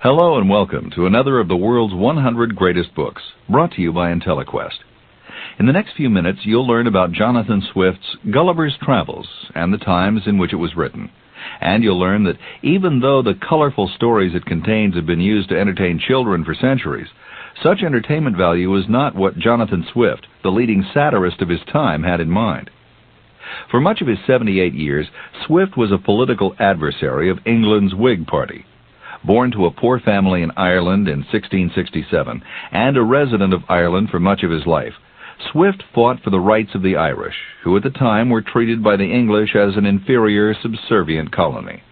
Hello and welcome to another of the world's 100 greatest books, brought to you by IntelliQuest. In the next few minutes, you'll learn about Jonathan Swift's Gulliver's Travels and the times in which it was written. And you'll learn that even though the colorful stories it contains have been used to entertain children for centuries, such entertainment value is not what Jonathan Swift, the leading satirist of his time, had in mind. For much of his 78 years, Swift was a political adversary of England's Whig party. Born to a poor family in Ireland in 1667, and a resident of Ireland for much of his life, Swift fought for the rights of the Irish, who at the time were treated by the English as an inferior, subservient colony.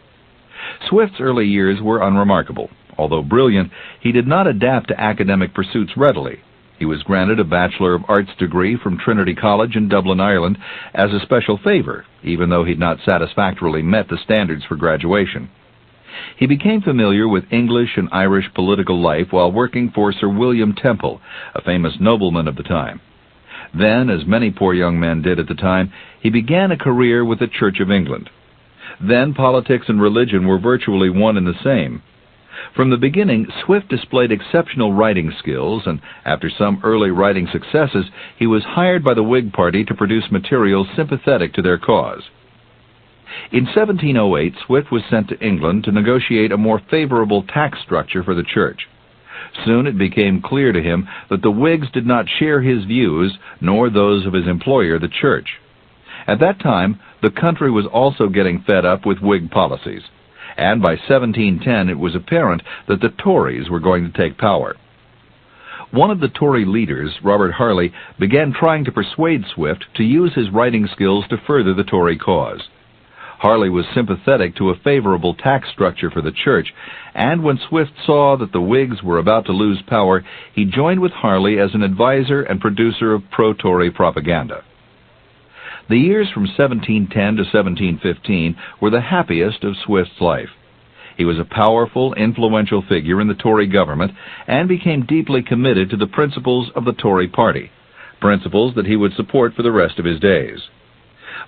Swift's early years were unremarkable. Although brilliant, he did not adapt to academic pursuits readily. He was granted a Bachelor of Arts degree from Trinity College in Dublin, Ireland, as a special favor, even though he'd not satisfactorily met the standards for graduation. He became familiar with English and Irish political life while working for Sir William Temple, a famous nobleman of the time. Then, as many poor young men did at the time, he began a career with the Church of England. Then politics and religion were virtually one and the same. From the beginning, Swift displayed exceptional writing skills, and after some early writing successes, he was hired by the Whig Party to produce material sympathetic to their cause. In 1708, Swift was sent to England to negotiate a more favorable tax structure for the church. Soon it became clear to him that the Whigs did not share his views, nor those of his employer, the church. At that time, the country was also getting fed up with Whig policies, and by 1710 it was apparent that the Tories were going to take power. One of the Tory leaders, Robert Harley, began trying to persuade Swift to use his writing skills to further the Tory cause. Harley was sympathetic to a favorable tax structure for the church, and when Swift saw that the Whigs were about to lose power, he joined with Harley as an advisor and producer of pro-Tory propaganda. The years from 1710 to 1715 were the happiest of Swift's life. He was a powerful, influential figure in the Tory government and became deeply committed to the principles of the Tory party, principles that he would support for the rest of his days.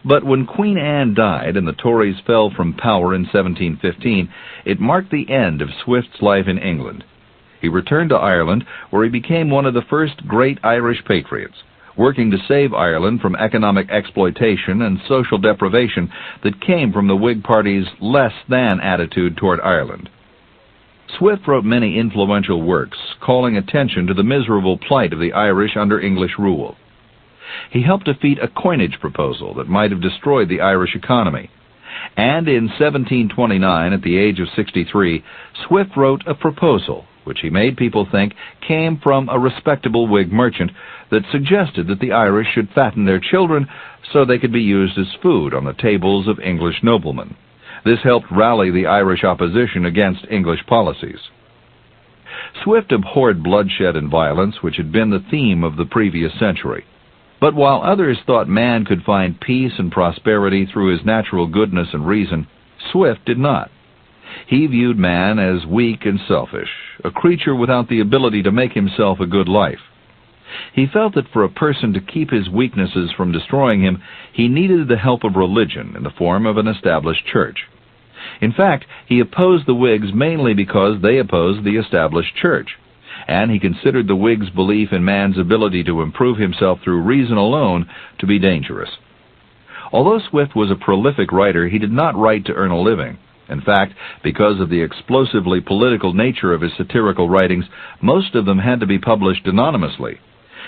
But when Queen Anne died and the Tories fell from power in 1715, it marked the end of Swift's life in England. He returned to Ireland, where he became one of the first great Irish patriots, working to save Ireland from economic exploitation and social deprivation that came from the Whig Party's less-than attitude toward Ireland. Swift wrote many influential works, calling attention to the miserable plight of the Irish under English rule. He helped defeat a coinage proposal that might have destroyed the Irish economy. And in 1729, at the age of 63, Swift wrote a proposal, which he made people think came from a respectable Whig merchant, that suggested that the Irish should fatten their children so they could be used as food on the tables of English noblemen. This helped rally the Irish opposition against English policies. Swift abhorred bloodshed and violence, which had been the theme of the previous century. But while others thought man could find peace and prosperity through his natural goodness and reason, Swift did not. He viewed man as weak and selfish, a creature without the ability to make himself a good life. He felt that for a person to keep his weaknesses from destroying him, he needed the help of religion in the form of an established church. In fact, he opposed the Whigs mainly because they opposed the established church, and he considered the Whigs' belief in man's ability to improve himself through reason alone to be dangerous. Although Swift was a prolific writer, he did not write to earn a living. In fact, because of the explosively political nature of his satirical writings, most of them had to be published anonymously.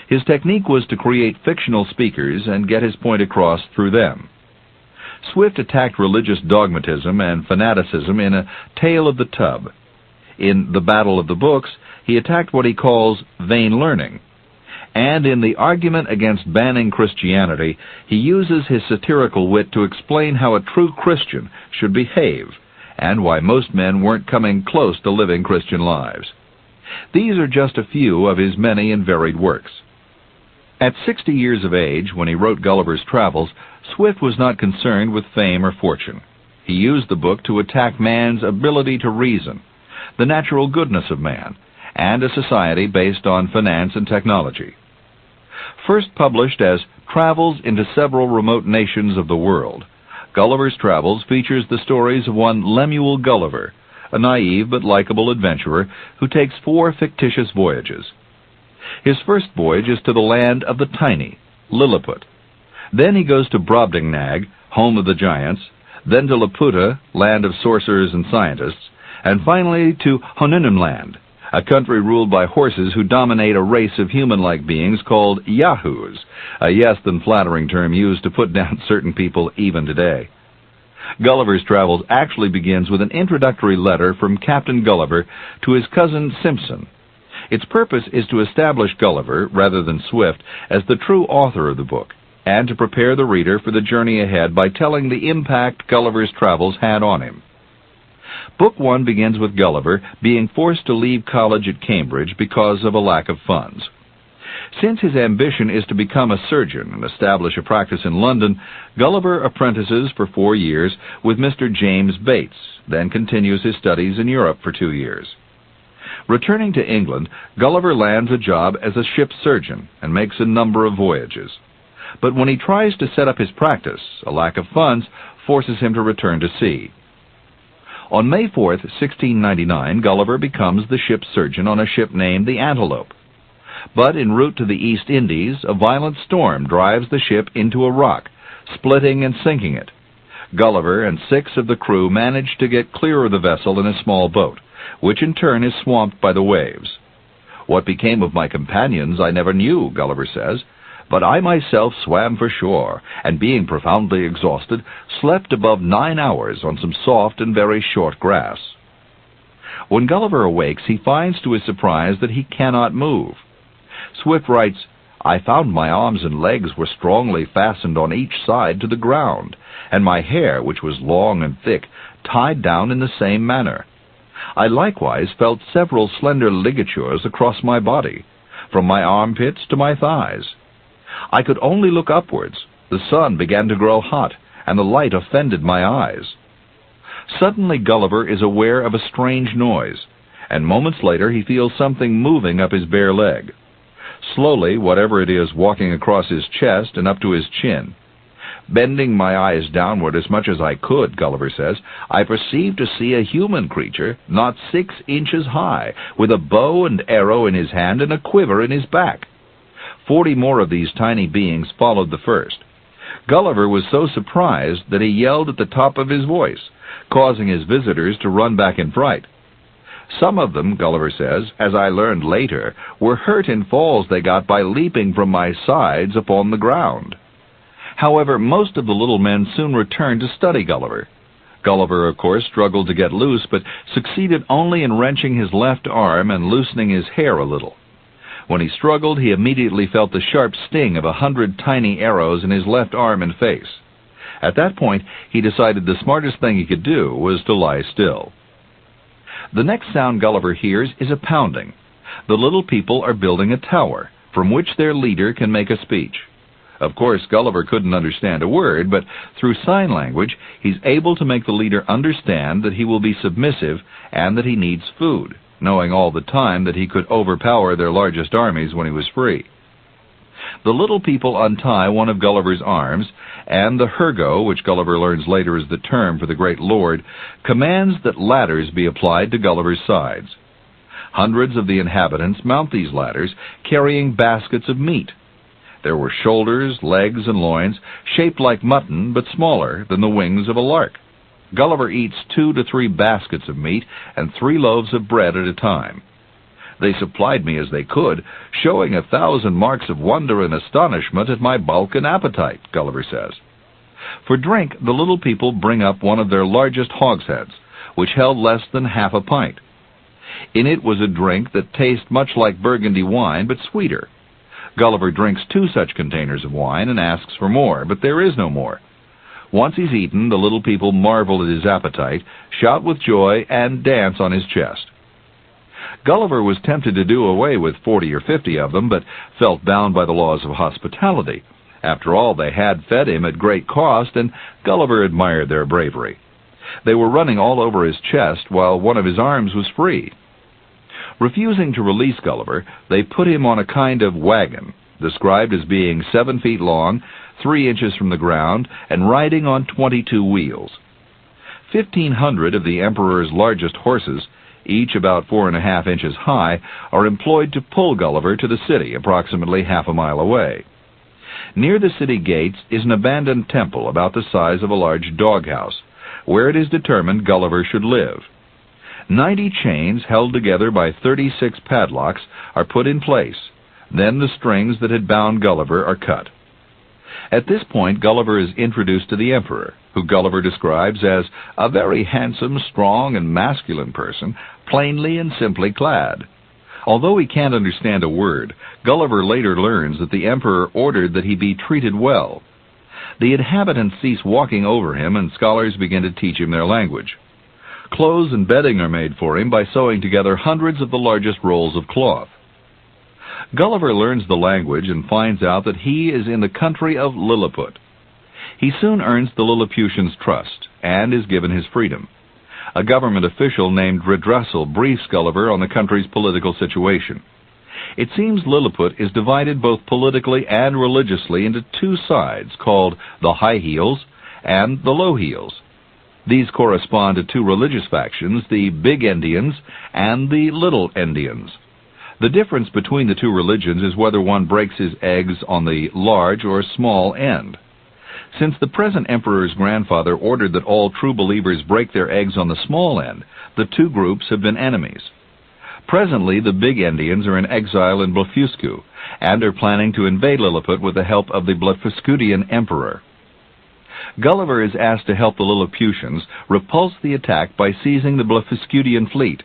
His technique was to create fictional speakers and get his point across through them. Swift attacked religious dogmatism and fanaticism in A Tale of the Tub. In The Battle of the Books, he attacked what he calls vain learning. And in the Argument Against Banning Christianity, he uses his satirical wit to explain how a true Christian should behave, and why most men weren't coming close to living Christian lives. These are just a few of his many and varied works. At 60 years of age, when he wrote Gulliver's Travels, Swift was not concerned with fame or fortune. He used the book to attack man's ability to reason, the natural goodness of man, and a society based on finance and technology. First published as Travels into Several Remote Nations of the World, Gulliver's Travels features the stories of one Lemuel Gulliver, a naive but likable adventurer who takes 4 fictitious voyages. His first voyage is to the land of the tiny, Lilliput. Then he goes to Brobdingnag, home of the giants, then to Laputa, land of sorcerers and scientists, and finally to Honinumland, a country ruled by horses who dominate a race of human-like beings called Yahoos, a yes-than-flattering term used to put down certain people even today. Gulliver's Travels actually begins with an introductory letter from Captain Gulliver to his cousin Simpson. Its purpose is to establish Gulliver, rather than Swift, as the true author of the book, and to prepare the reader for the journey ahead by telling the impact Gulliver's Travels had on him. Book 1 begins with Gulliver being forced to leave college at Cambridge because of a lack of funds. Since his ambition is to become a surgeon and establish a practice in London, Gulliver apprentices for 4 years with Mr. James Bates, then continues his studies in Europe for 2 years. Returning to England, Gulliver lands a job as a ship's surgeon and makes a number of voyages. But when he tries to set up his practice, a lack of funds forces him to return to sea. On May 4th, 1699, Gulliver becomes the ship's surgeon on a ship named the Antelope. But en route to the East Indies, a violent storm drives the ship into a rock, splitting and sinking it. Gulliver and 6 of the crew manage to get clear of the vessel in a small boat, which in turn is swamped by the waves. "What became of my companions I never knew," Gulliver says, "but I myself swam for shore, and being profoundly exhausted, slept above 9 hours on some soft and very short grass." When Gulliver awakes, he finds to his surprise that he cannot move. Swift writes, "I found my arms and legs were strongly fastened on each side to the ground, and my hair, which was long and thick, tied down in the same manner. I likewise felt several slender ligatures across my body, from my armpits to my thighs. I could only look upwards. The sun began to grow hot, and the light offended my eyes." Suddenly Gulliver is aware of a strange noise, and moments later he feels something moving up his bare leg. Slowly, whatever it is walking across his chest and up to his chin. "Bending my eyes downward as much as I could," Gulliver says, "I perceived to see a human creature not 6 inches high, with a bow and arrow in his hand and a quiver in his back. 40 more of these tiny beings followed the first. Gulliver was so surprised that he yelled at the top of his voice, causing his visitors to run back in fright. Some of them," Gulliver says, "as I learned later, were hurt in falls they got by leaping from my sides upon the ground." However, most of the little men soon returned to study Gulliver. Gulliver, of course, struggled to get loose, but succeeded only in wrenching his left arm and loosening his hair a little. When he struggled, he immediately felt the sharp sting of 100 tiny arrows in his left arm and face. At that point, he decided the smartest thing he could do was to lie still. The next sound Gulliver hears is a pounding. The little people are building a tower, from which their leader can make a speech. Of course, Gulliver couldn't understand a word, but through sign language, he's able to make the leader understand that he will be submissive and that he needs food, knowing all the time that he could overpower their largest armies when he was free. The little people untie one of Gulliver's arms, and the Hergo, which Gulliver learns later is the term for the great lord, commands that ladders be applied to Gulliver's sides. Hundreds of the inhabitants mount these ladders, carrying baskets of meat. There were shoulders, legs, and loins, shaped like mutton, but smaller than the wings of a lark. Gulliver eats 2 to 3 baskets of meat and 3 loaves of bread at a time. "They supplied me as they could, showing 1,000 marks of wonder and astonishment at my bulk and appetite," Gulliver says. For drink, the little people bring up one of their largest hogsheads, which held less than half a pint. In it was a drink that tastes much like Burgundy wine, but sweeter. Gulliver drinks 2 such containers of wine and asks for more, but there is no more. Once he's eaten, the little people marvel at his appetite, shout with joy, and dance on his chest. Gulliver was tempted to do away with 40 or 50 of them, but felt bound by the laws of hospitality. After all, they had fed him at great cost, and Gulliver admired their bravery. They were running all over his chest, while one of his arms was free. Refusing to release Gulliver, they put him on a kind of wagon, described as being 7 feet long, 3 inches from the ground, and riding on 22 wheels. 1,500 of the emperor's largest horses, each about 4.5 inches high, are employed to pull Gulliver to the city, approximately half a mile away. Near the city gates is an abandoned temple about the size of a large doghouse, where it is determined Gulliver should live. 90 chains held together by 36 padlocks are put in place. Then the strings that had bound Gulliver are cut. At this point, Gulliver is introduced to the emperor, who Gulliver describes as a very handsome, strong, and masculine person, plainly and simply clad. Although he can't understand a word, Gulliver later learns that the emperor ordered that he be treated well. The inhabitants cease walking over him, and scholars begin to teach him their language. Clothes and bedding are made for him by sewing together hundreds of the largest rolls of cloth. Gulliver learns the language and finds out that he is in the country of Lilliput. He soon earns the Lilliputians' trust and is given his freedom. A government official named Redressal briefs Gulliver on the country's political situation. It seems Lilliput is divided both politically and religiously into two sides called the High Heels and the Low Heels. These correspond to two religious factions, the Big Endians and the Little Endians. The difference between the two religions is whether one breaks his eggs on the large or small end. Since the present emperor's grandfather ordered that all true believers break their eggs on the small end, the two groups have been enemies. Presently, the Big Endians are in exile in Blefuscu and are planning to invade Lilliput with the help of the Blefuscudian emperor. Gulliver is asked to help the Lilliputians repulse the attack by seizing the Blefuscudian fleet.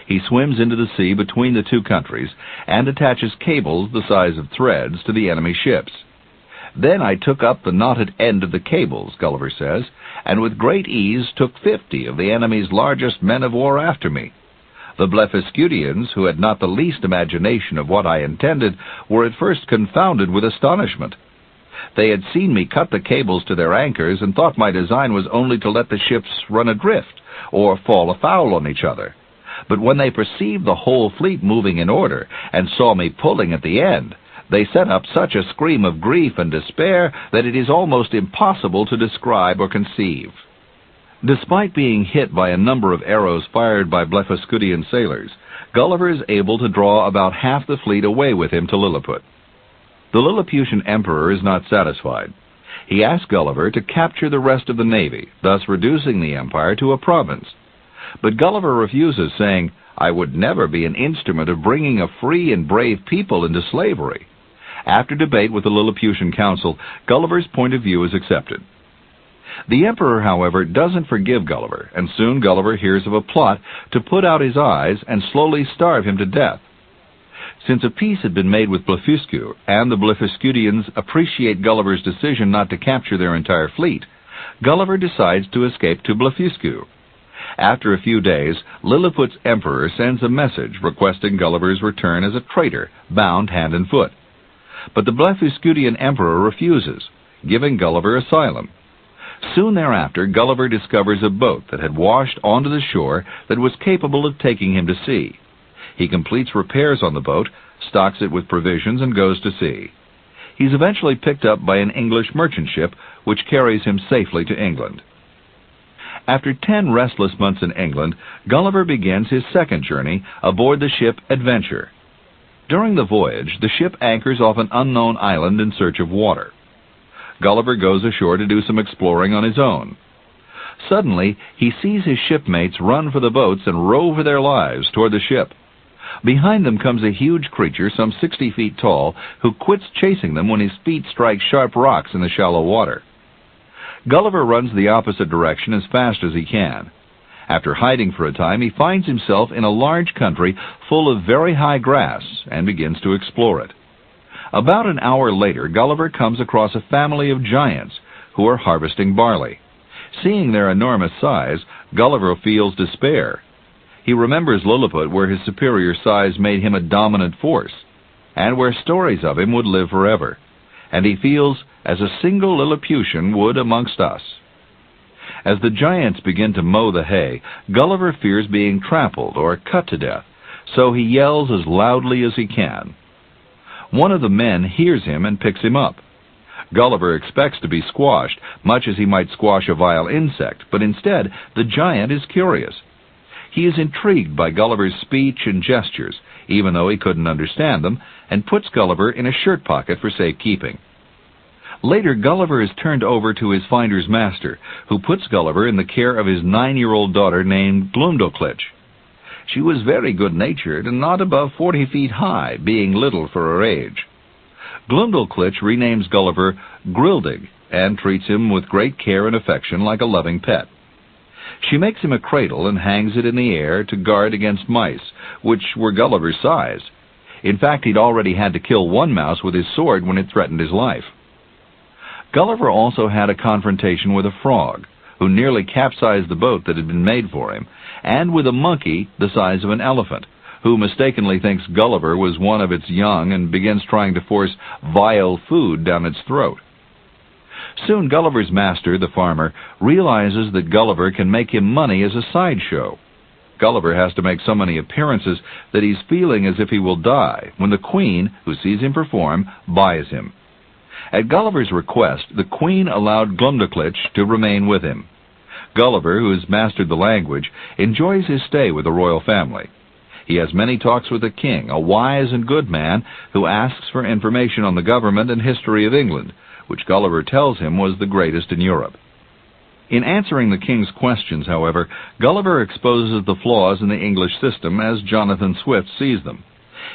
He swims into the sea between the two countries and attaches cables the size of threads to the enemy ships. Then I took up the knotted end of the cables, Gulliver says, and with great ease took 50 of the enemy's largest men of war after me. The Blefuscudians, who had not the least imagination of what I intended, were at first confounded with astonishment. They had seen me cut the cables to their anchors and thought my design was only to let the ships run adrift or fall afoul on each other. But when they perceived the whole fleet moving in order and saw me pulling at the end, they set up such a scream of grief and despair that it is almost impossible to describe or conceive. Despite being hit by a number of arrows fired by Blefuscudian sailors, Gulliver is able to draw about half the fleet away with him to Lilliput. The Lilliputian emperor is not satisfied. He asks Gulliver to capture the rest of the navy, thus reducing the empire to a province. But Gulliver refuses, saying, "I would never be an instrument of bringing a free and brave people into slavery." After debate with the Lilliputian council, Gulliver's point of view is accepted. The emperor, however, doesn't forgive Gulliver, and soon Gulliver hears of a plot to put out his eyes and slowly starve him to death. Since a peace had been made with Blefuscu, and the Blefuscudians appreciate Gulliver's decision not to capture their entire fleet, Gulliver decides to escape to Blefuscu. After a few days, Lilliput's emperor sends a message requesting Gulliver's return as a traitor, bound hand and foot. But the Blefuscudian emperor refuses, giving Gulliver asylum. Soon thereafter, Gulliver discovers a boat that had washed onto the shore that was capable of taking him to sea. He completes repairs on the boat, stocks it with provisions, and goes to sea. He's eventually picked up by an English merchant ship, which carries him safely to England. After 10 restless months in England, Gulliver begins his second journey aboard the ship Adventure. During the voyage, the ship anchors off an unknown island in search of water. Gulliver goes ashore to do some exploring on his own. Suddenly, he sees his shipmates run for the boats and row for their lives toward the ship. Behind them comes a huge creature some 60 feet tall, who quits chasing them when his feet strike sharp rocks in the shallow water. Gulliver runs the opposite direction as fast as he can. After hiding for a time, he finds himself in a large country full of very high grass and begins to explore it. About an hour later, Gulliver comes across a family of giants who are harvesting barley. Seeing their enormous size, Gulliver feels despair. He remembers Lilliput, where his superior size made him a dominant force, and where stories of him would live forever, and he feels as a single Lilliputian would amongst us. As the giants begin to mow the hay, Gulliver fears being trampled or cut to death, so he yells as loudly as he can. One of the men hears him and picks him up. Gulliver expects to be squashed, much as he might squash a vile insect, but instead the giant is curious. He is intrigued by Gulliver's speech and gestures, even though he couldn't understand them, and puts Gulliver in a shirt pocket for safekeeping. Later, Gulliver is turned over to his finder's master, who puts Gulliver in the care of his 9-year-old daughter named Glumdalclitch. She was very good-natured and not above 40 feet high, being little for her age. Glumdalclitch renames Gulliver Grildig and treats him with great care and affection like a loving pet. She makes him a cradle and hangs it in the air to guard against mice, which were Gulliver's size. In fact, he'd already had to kill one mouse with his sword when it threatened his life. Gulliver also had a confrontation with a frog, who nearly capsized the boat that had been made for him, and with a monkey the size of an elephant, who mistakenly thinks Gulliver was one of its young and begins trying to force vile food down its throat. Soon Gulliver's master, the farmer, realizes that Gulliver can make him money as a sideshow. Gulliver has to make so many appearances that he's feeling as if he will die, when the Queen, who sees him perform, buys him. At Gulliver's request, the Queen allowed Glumdalclitch to remain with him. Gulliver, who has mastered the language, enjoys his stay with the royal family. He has many talks with the king, a wise and good man, who asks for information on the government and history of England, which Gulliver tells him was the greatest in Europe. In answering the king's questions, however, Gulliver exposes the flaws in the English system as Jonathan Swift sees them.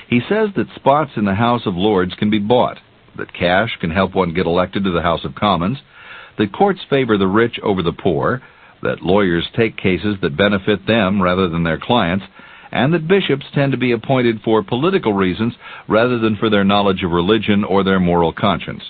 He says that spots in the House of Lords can be bought, that cash can help one get elected to the House of Commons, that courts favor the rich over the poor, that lawyers take cases that benefit them rather than their clients, and that bishops tend to be appointed for political reasons rather than for their knowledge of religion or their moral conscience.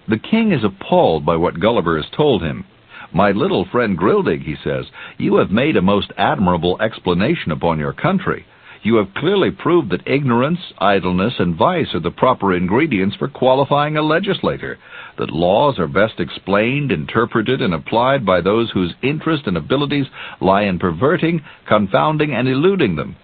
The king is appalled by what Gulliver has told him. "My little friend Grildig," he says, "you have made a most admirable explanation upon your country. You have clearly proved that ignorance, idleness, and vice are the proper ingredients for qualifying a legislator, that laws are best explained, interpreted, and applied by those whose interest and abilities lie in perverting, confounding, and eluding them.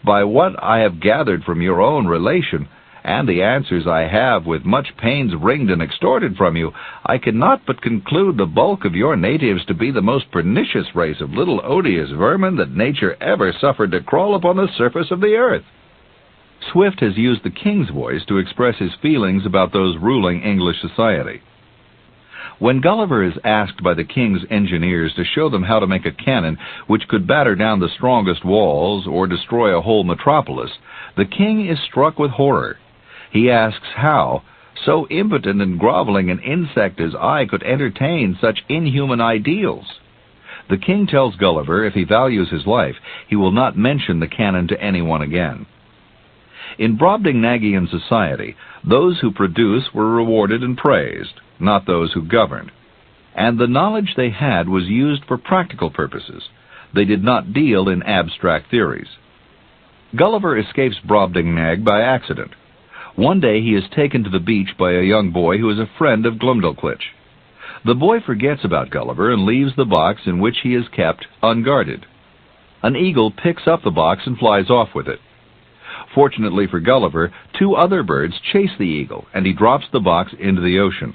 By what I have gathered from your own relation, and the answers I have with much pains wringed and extorted from you, I cannot but conclude the bulk of your natives to be the most pernicious race of little odious vermin that nature ever suffered to crawl upon the surface of the earth." Swift has used the king's voice to express his feelings about those ruling English society. When Gulliver is asked by the king's engineers to show them how to make a cannon which could batter down the strongest walls or destroy a whole metropolis, the king is struck with horror. He asks how so impotent and groveling an insect as I could entertain such inhuman ideals. The king tells Gulliver if he values his life, he will not mention the cannon to anyone again. In Brobdingnagian society, those who produce were rewarded and praised, not those who governed. And the knowledge they had was used for practical purposes. They did not deal in abstract theories. Gulliver escapes Brobdingnag by accident. One day he is taken to the beach by a young boy who is a friend of Glumdalclitch. The boy forgets about Gulliver and leaves the box in which he is kept unguarded. An eagle picks up the box and flies off with it. Fortunately for Gulliver, 2 other birds chase the eagle, and he drops the box into the ocean.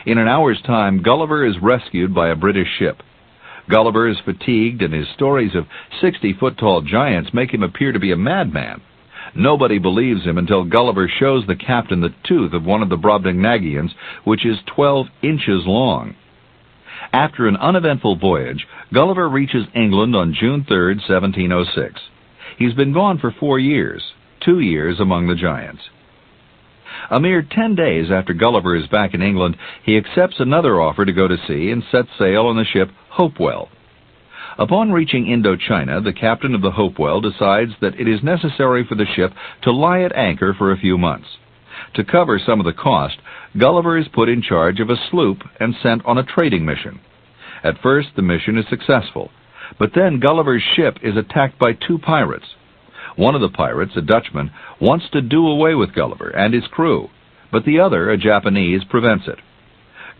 In an hour's time, Gulliver is rescued by a British ship. Gulliver is fatigued, and his stories of 60-foot-tall giants make him appear to be a madman. Nobody believes him until Gulliver shows the captain the tooth of one of the Brobdingnagians, which is 12 inches long. After an uneventful voyage, Gulliver reaches England on June 3, 1706. He's been gone for 4 years, 2 years among the giants. A mere 10 days after Gulliver is back in England, he accepts another offer to go to sea and sets sail on the ship Hopewell. Upon reaching Indochina, the captain of the Hopewell decides that it is necessary for the ship to lie at anchor for a few months. To cover some of the cost, Gulliver is put in charge of a sloop and sent on a trading mission. At first, the mission is successful, but then Gulliver's ship is attacked by 2 pirates. One of the pirates, a Dutchman, wants to do away with Gulliver and his crew, but the other, a Japanese, prevents it.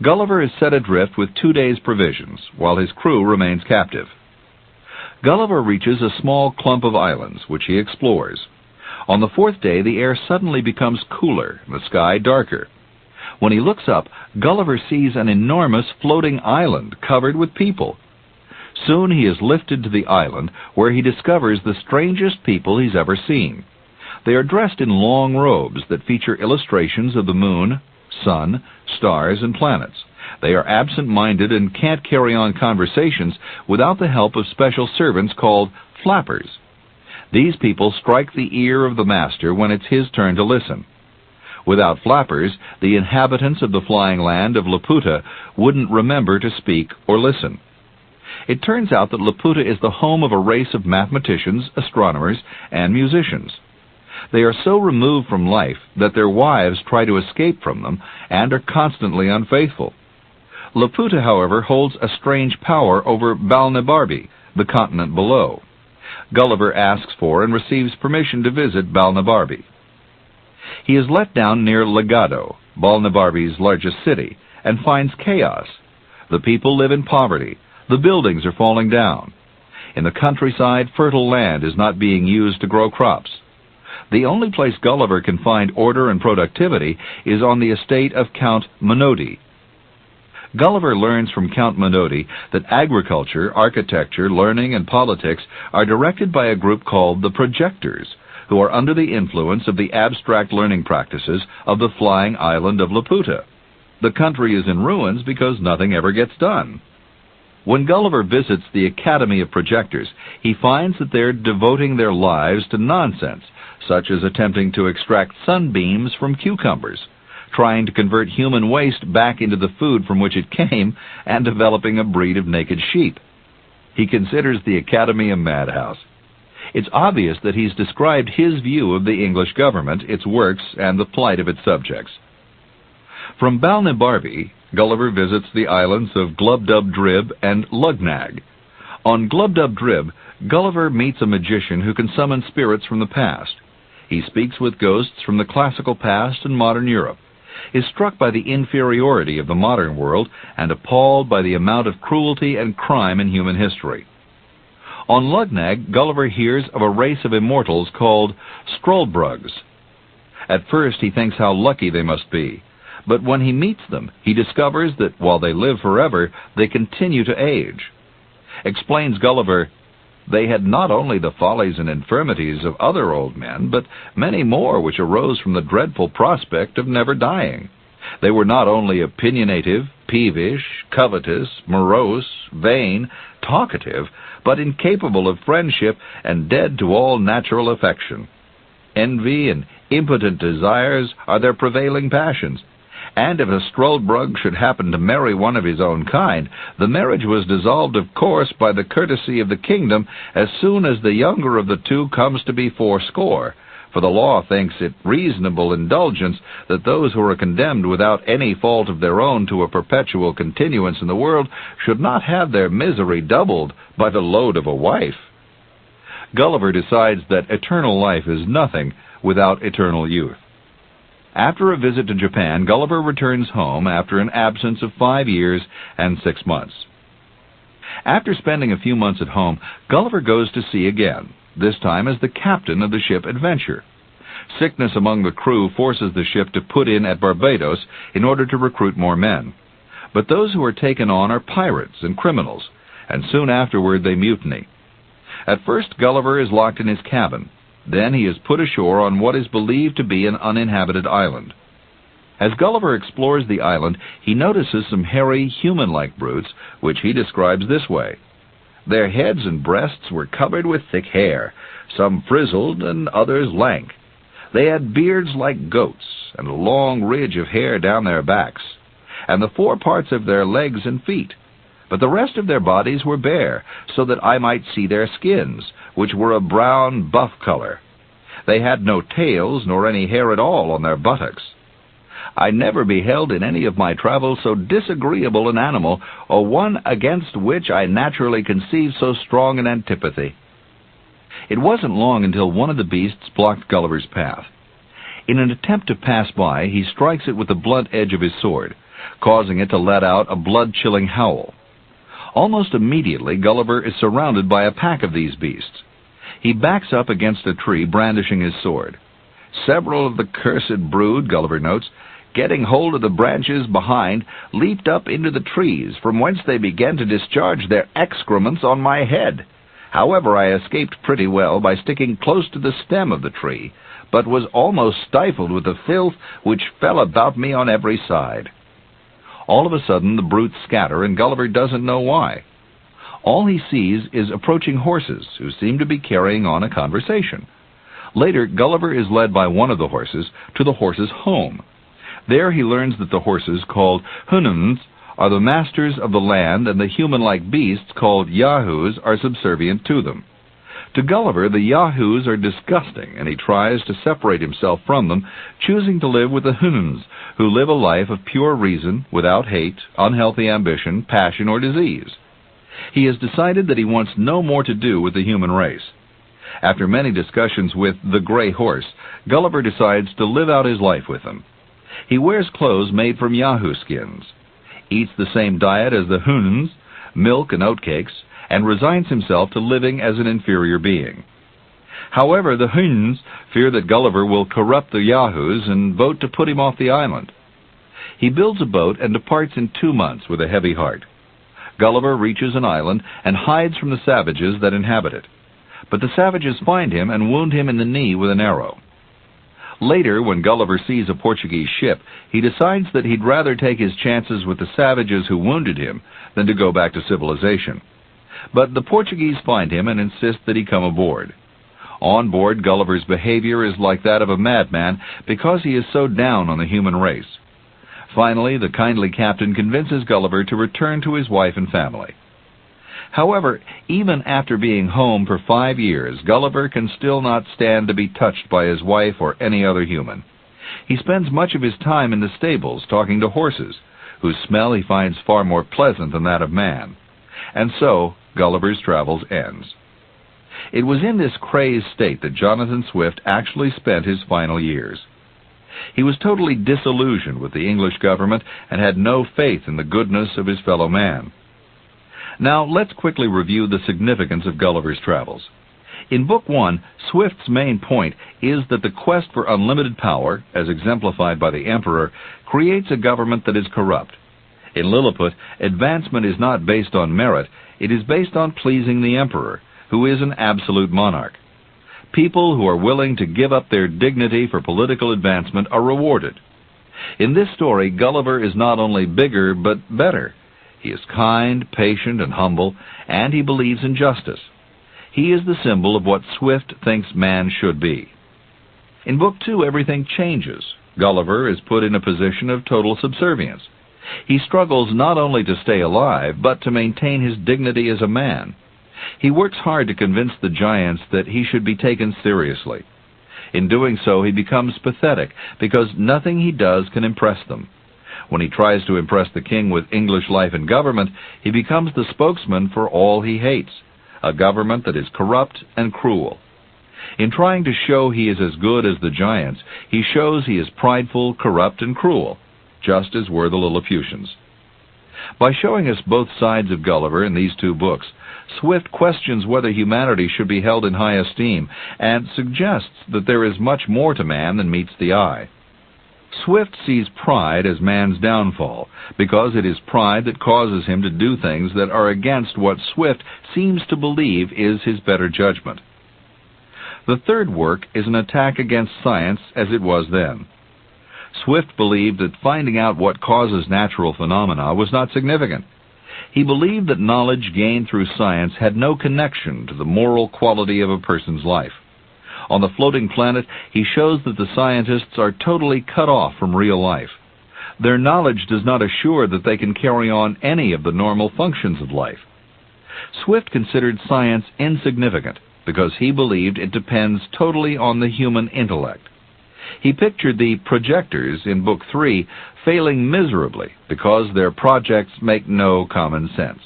Gulliver is set adrift with 2 days' provisions, while his crew remains captive. Gulliver reaches a small clump of islands, which he explores. On the 4th day, the air suddenly becomes cooler and the sky darker. When he looks up, Gulliver sees an enormous floating island covered with people. Soon he is lifted to the island, where he discovers the strangest people he's ever seen. They are dressed in long robes that feature illustrations of the moon, sun, stars, and planets. They are absent-minded and can't carry on conversations without the help of special servants called flappers. These people strike the ear of the master when it's his turn to listen. Without flappers, the inhabitants of the flying land of Laputa wouldn't remember to speak or listen. It turns out that Laputa is the home of a race of mathematicians, astronomers, and musicians. They are so removed from life that their wives try to escape from them and are constantly unfaithful. Laputa, however, holds a strange power over Balnibarbi, the continent below. Gulliver asks for and receives permission to visit Balnibarbi. He is let down near Legado, Balnibarbi's largest city, and finds chaos. The people live in poverty. The buildings are falling down. In the countryside, fertile land is not being used to grow crops. The only place Gulliver can find order and productivity is on the estate of Count Manodi. Gulliver learns from Count Manodi that agriculture, architecture, learning, and politics are directed by a group called the Projectors, who are under the influence of the abstract learning practices of the flying island of Laputa. The country is in ruins because nothing ever gets done. When Gulliver visits the Academy of Projectors, he finds that they're devoting their lives to nonsense, such as attempting to extract sunbeams from cucumbers, trying to convert human waste back into the food from which it came, and developing a breed of naked sheep. He considers the Academy a madhouse. It's obvious that he's described his view of the English government, its works, and the plight of its subjects. From Balnibarbi, Gulliver visits the islands of Glubbdubdrib and Lugnag. On Glubbdubdrib, Gulliver meets a magician who can summon spirits from the past. He speaks with ghosts from the classical past and modern Europe, is struck by the inferiority of the modern world, and appalled by the amount of cruelty and crime in human history. On Lugnag, Gulliver hears of a race of immortals called Struldbrugs. At first he thinks how lucky they must be, but when he meets them, he discovers that while they live forever, they continue to age. Explains Gulliver, they had not only the follies and infirmities of other old men, but many more which arose from the dreadful prospect of never dying. They were not only opinionative, peevish, covetous, morose, vain, talkative, but incapable of friendship and dead to all natural affection. Envy and impotent desires are their prevailing passions, and if a Struldbrug should happen to marry one of his own kind, the marriage was dissolved, of course, by the courtesy of the kingdom as soon as the younger of the two comes to be fourscore, for the law thinks it reasonable indulgence that those who are condemned without any fault of their own to a perpetual continuance in the world should not have their misery doubled by the load of a wife. Gulliver decides that eternal life is nothing without eternal youth. After a visit to Japan, Gulliver returns home after an absence of 5 years and 6 months. After spending a few months at home, Gulliver goes to sea again, this time as the captain of the ship Adventure. Sickness among the crew forces the ship to put in at Barbados in order to recruit more men. But those who are taken on are pirates and criminals, and soon afterward they mutiny. At first Gulliver is locked in his cabin. Then he is put ashore on what is believed to be an uninhabited island. As Gulliver explores the island, he notices some hairy, human-like brutes, which he describes this way. Their heads and breasts were covered with thick hair, some frizzled and others lank. They had beards like goats, and a long ridge of hair down their backs, and the foreparts of their legs and feet. But the rest of their bodies were bare, so that I might see their skins, which were a brown buff color. They had no tails nor any hair at all on their buttocks. I never beheld in any of my travels so disagreeable an animal, or one against which I naturally conceived so strong an antipathy. It wasn't long until one of the beasts blocked Gulliver's path. In an attempt to pass by, he strikes it with the blunt edge of his sword, causing it to let out a blood-chilling howl. Almost immediately, Gulliver is surrounded by a pack of these beasts. He backs up against a tree, brandishing his sword. Several of the cursed brood, Gulliver notes, getting hold of the branches behind, leaped up into the trees, from whence they began to discharge their excrements on my head. However, I escaped pretty well by sticking close to the stem of the tree, but was almost stifled with the filth which fell about me on every side. All of a sudden the brutes scatter, and Gulliver doesn't know why. All he sees is approaching horses, who seem to be carrying on a conversation. Later, Gulliver is led by one of the horses to the horses' home. There he learns that the horses, called hununds, are the masters of the land, and the human-like beasts, called yahoos, are subservient to them. To Gulliver, the yahoos are disgusting, and he tries to separate himself from them, choosing to live with the hununds, who live a life of pure reason, without hate, unhealthy ambition, passion, or disease. He has decided that he wants no more to do with the human race. After many discussions with the gray horse, Gulliver decides to live out his life with them. He wears clothes made from yahoo skins, eats the same diet as the hununds, milk and oatcakes, and resigns himself to living as an inferior being. However, the hununds fear that Gulliver will corrupt the yahoos and vote to put him off the island. He builds a boat and departs in 2 months with a heavy heart. Gulliver reaches an island and hides from the savages that inhabit it. But the savages find him and wound him in the knee with an arrow. Later, when Gulliver sees a Portuguese ship, he decides that he'd rather take his chances with the savages who wounded him than to go back to civilization. But the Portuguese find him and insist that he come aboard. On board, Gulliver's behavior is like that of a madman because he is so down on the human race. Finally, the kindly captain convinces Gulliver to return to his wife and family. However, even after being home for 5 years, Gulliver can still not stand to be touched by his wife or any other human. He spends much of his time in the stables talking to horses, whose smell he finds far more pleasant than that of man. And so, Gulliver's travels ends. It was in this crazed state that Jonathan Swift actually spent his final years. He was totally disillusioned with the English government and had no faith in the goodness of his fellow man. Now, let's quickly review the significance of Gulliver's travels. In Book 1, Swift's main point is that the quest for unlimited power, as exemplified by the emperor, creates a government that is corrupt. In Lilliput, advancement is not based on merit, it is based on pleasing the emperor, who is an absolute monarch. People who are willing to give up their dignity for political advancement are rewarded. In this story, Gulliver is not only bigger, but better. He is kind, patient, and humble, and he believes in justice. He is the symbol of what Swift thinks man should be. In Book 2, everything changes. Gulliver is put in a position of total subservience. He struggles not only to stay alive, but to maintain his dignity as a man. He works hard to convince the giants that he should be taken seriously. In doing so, he becomes pathetic, because nothing he does can impress them. When he tries to impress the king with English life and government, he becomes the spokesman for all he hates, a government that is corrupt and cruel. In trying to show he is as good as the giants, he shows he is prideful, corrupt, and cruel, just as were the Lilliputians. By showing us both sides of Gulliver in these 2 books, Swift questions whether humanity should be held in high esteem, and suggests that there is much more to man than meets the eye. Swift sees pride as man's downfall, because it is pride that causes him to do things that are against what Swift seems to believe is his better judgment. The third work is an attack against science as it was then. Swift believed that finding out what causes natural phenomena was not significant. He believed that knowledge gained through science had no connection to the moral quality of a person's life. On the floating planet, he shows that the scientists are totally cut off from real life. Their knowledge does not assure that they can carry on any of the normal functions of life. Swift considered science insignificant because he believed it depends totally on the human intellect. He pictured the projectors in Book 3 failing miserably because their projects make no common sense.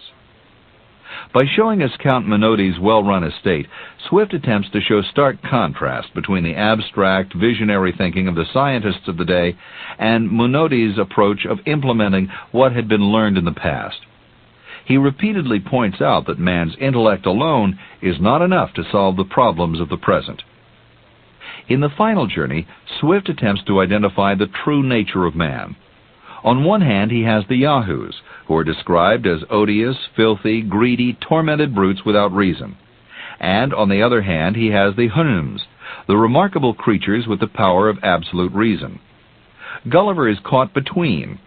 By showing us Count Menottes' well-run estate, Swift attempts to show stark contrast between the abstract, visionary thinking of the scientists of the day and Menottes' approach of implementing what had been learned in the past. He repeatedly points out that man's intellect alone is not enough to solve the problems of the present. In the final journey, Swift attempts to identify the true nature of man. On one hand, he has the Yahoos, who are described as odious, filthy, greedy, tormented brutes without reason. And on the other hand, he has the Hunims, the remarkable creatures with the power of absolute reason. Gulliver is caught between.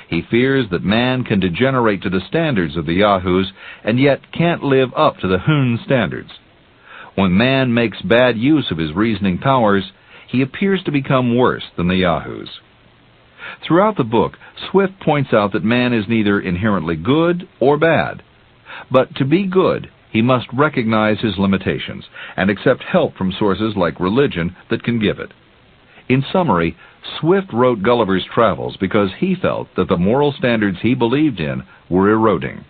He fears that man can degenerate to the standards of the Yahoos, and yet can't live up to the Hun standards. When man makes bad use of his reasoning powers, he appears to become worse than the Yahoos. Throughout the book, Swift points out that man is neither inherently good or bad. But to be good, he must recognize his limitations and accept help from sources like religion that can give it. In summary, Swift wrote Gulliver's Travels because he felt that the moral standards he believed in were eroding.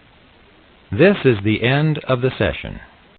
This is the end of the session.